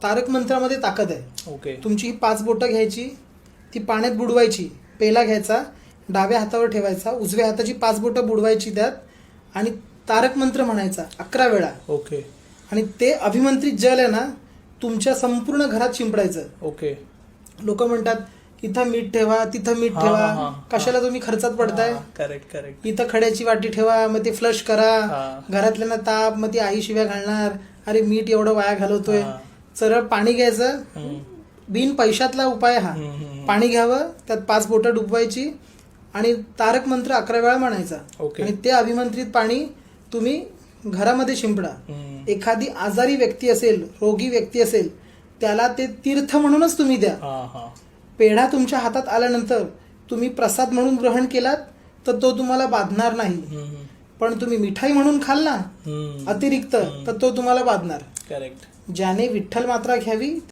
तारक मंत्रामध्ये ताकद आहे. ओके. तुमची ही 5 बोटं घ्यायची, ती पाण्यात बुडवायची, पेला घ्यायचा, डाव्या हातावर ठेवायचा, उजव्या हाताची 5 बोटं बुडवायची त्यात आणि तारक मंत्र म्हणायचा 11 वेळा. ओके. आणि ते अभिमंत्रित जल आहे ना तुमच्या संपूर्ण घरात शिंपडायचं. ओके. लोक म्हणतात इथं मीठ ठेवा, तिथं मीठ हा, ठेवा, हा, हा. कशाला तुम्ही खर्चात पडताय. Correct correct. इथं खड्याची वाटी ठेवा, मग ते फ्लश करा, हा. घरातल्यांना ताप, मग ती आई शिव्या घालणार, अरे मीठ एवढं वाया घालवतोय. हा. सरळ पाणी घ्यायचं, बिन पैशातला उपाय हा. पाणी घ्यावं, त्यात 5 बोटं डुबवायची आणि तारक मंत्र 11 वेळा म्हणायचा. ओके. आणि ते अभिमंत्रित पाणी तुम्ही घरामध्ये शिंपडा. एखादी आजारी व्यक्ती असेल, रोगी व्यक्ती असेल, त्याला ते तीर्थ म्हणूनच तुम्ही द्या. पेढा तुमच्या हातात आल्यानंतर तुम्ही प्रसाद म्हणून ग्रहण केलात तर तो तुम्हाला बाधणार नाही. पण तुम्ही मिठाई म्हणून खाल्ला अतिरिक्त तर तो तुम्हाला बाधणार. करेक्ट. ज्याने विठ्ठल मात्रा घ्यावी